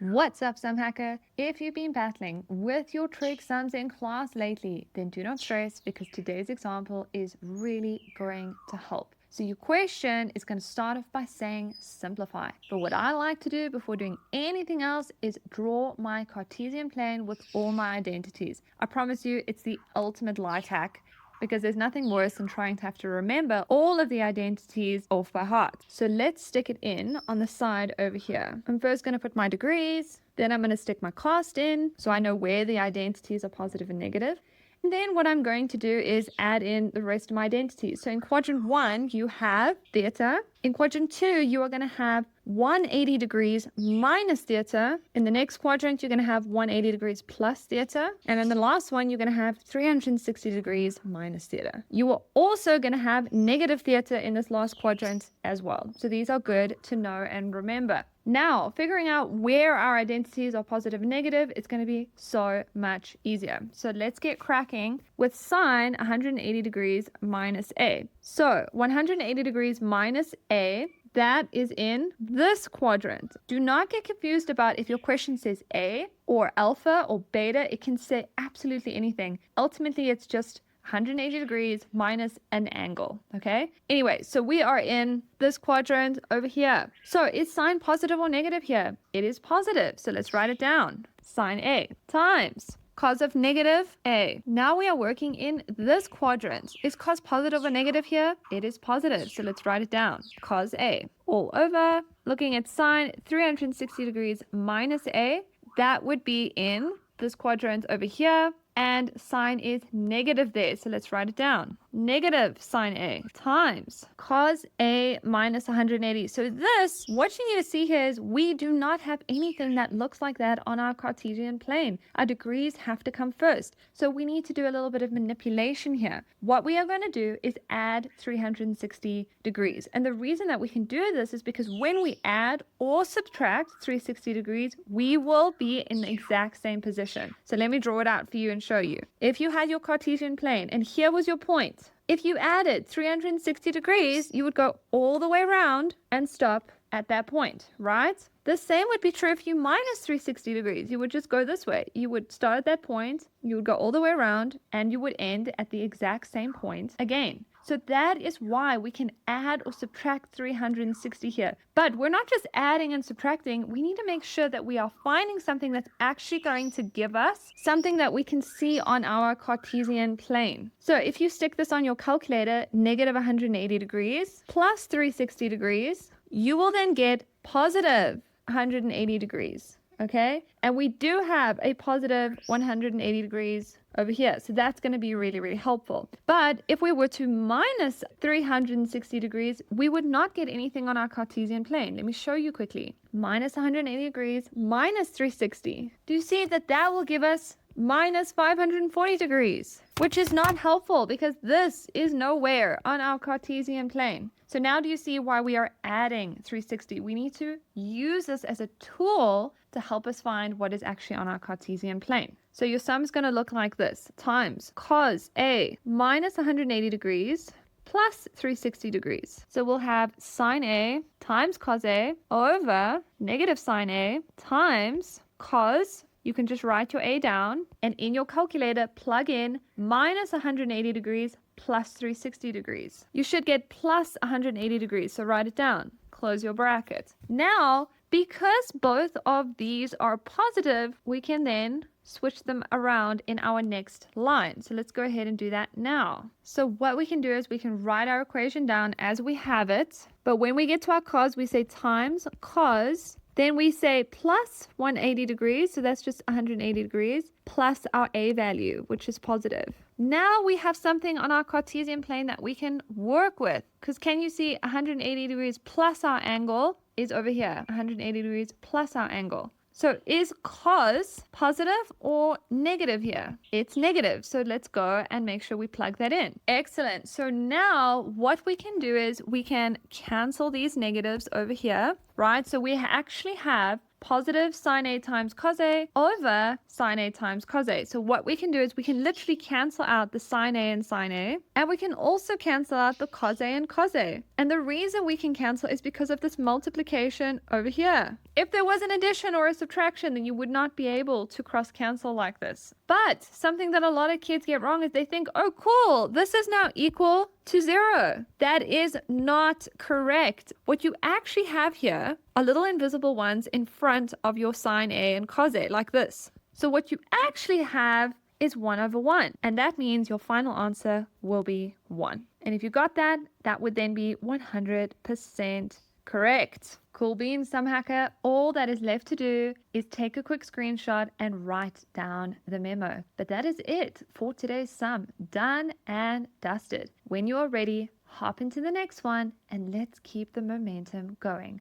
What's up, Sum Hacker? If you've been battling with your trig sums in class lately, then do not stress because today's example is really going to help. So your question is going to start off by saying simplify. But what I like to do before doing anything else is draw my Cartesian plane with all my identities. I promise you it's the ultimate life hack, because there's nothing worse than trying to have to remember all of the identities off by heart. So let's stick it in on the side over here. I'm first going to put my degrees, then I'm going to stick my cost in so I know where the identities are positive and negative. And then what I'm going to do is add in the rest of my identities. So in quadrant 1, you have theta. In quadrant 2, you are going to have 180 degrees minus theta. In the next quadrant, you're going to have 180 degrees plus theta. And in the last one, you're going to have 360 degrees minus theta. You are also going to have negative theta in this last quadrant as well. So these are good to know and remember. Now, figuring out where our identities are positive and negative, it's going to be so much easier. So let's get cracking with sine 180 degrees minus a. So 180 degrees minus a, that is in this quadrant. Do not get confused about if your question says a or alpha or beta. It can say absolutely anything. Ultimately, it's just 180 degrees minus an angle, okay? Anyway, so we are in this quadrant over here. So is sine positive or negative here? It is positive, so let's write it down. Sine A times cos of negative a. Now we are working in this quadrant. Is cos positive or negative here? It is positive, so let's write it down. Cos a all over. Looking at sine 360 degrees minus a, that would be in this quadrant over here. And sine is negative there, so let's write it down. Negative sine A times cos A minus 180. So this, what you need to see here is we do not have anything that looks like that on our Cartesian plane. Our degrees have to come first. So we need to do a little bit of manipulation here. What we are going to do is add 360 degrees. And the reason that we can do this is because when we add or subtract 360 degrees, we will be in the exact same position. So let me draw it out for you and show you. If you had your Cartesian plane and here was your point, if you added 360 degrees, you would go all the way around and stop at that point, right? The same would be true if you minus 360 degrees. You would just go this way. You would start at that point, you would go all the way around, and you would end at the exact same point again. So that is why we can add or subtract 360 here. But we're not just adding and subtracting. We need to make sure that we are finding something that's actually going to give us something that we can see on our Cartesian plane. So if you stick this on your calculator, negative 180 degrees plus 360 degrees, you will then get positive 180 degrees. Okay, and we do have a positive 180 degrees over here. So that's going to be really, really helpful. But if we were to minus 360 degrees, we would not get anything on our Cartesian plane. Let me show you quickly. Minus 180 degrees minus 360. Do you see that that will give us minus 540 degrees, which is not helpful because this is nowhere on our Cartesian plane. So now do you see why we are adding 360? We need to use this as a tool to help us find what is actually on our Cartesian plane. So your sum is going to look like this, times cos A minus 180 degrees plus 360 degrees. So we'll have sine A times cos A over negative sine A times cos. You can just write your A down and in your calculator plug in minus 180 degrees plus 360 degrees. You should get plus 180 degrees, so write it down. Close your bracket. Now, because both of these are positive, we can then switch them around in our next line. So let's go ahead and do that now. So what we can do is we can write our equation down as we have it, but when we get to our cos, we say times cos. Then we say plus 180 degrees, so that's just 180 degrees, plus our A value, which is positive. Now we have something on our Cartesian plane that we can work with. Because can you see 180 degrees plus our angle is over here, 180 degrees plus our angle. So is cos positive or negative here? It's negative. So let's go and make sure we plug that in. Excellent. So now what we can do is we can cancel these negatives over here, right? So we actually have positive sine A times cos A over sine A times cos A. So what we can do is we can literally cancel out the sine A, and we can also cancel out the cos A and cos A. And the reason we can cancel is because of this multiplication over here. If there was an addition or a subtraction, then you would not be able to cross cancel like this. But something that a lot of kids get wrong is they think, oh, cool, this is now equal to 0. That is not correct. What you actually have here are little invisible ones in front of your sine A and cos A, like this. So what you actually have is 1 over 1. And that means your final answer will be 1. And if you got that, that would then be 100% correct. Cool beans, Sum Hacker. All that is left to do is take a quick screenshot and write down the memo. But that is it for today's sum. Done and dusted. When you are ready, hop into the next one and let's keep the momentum going.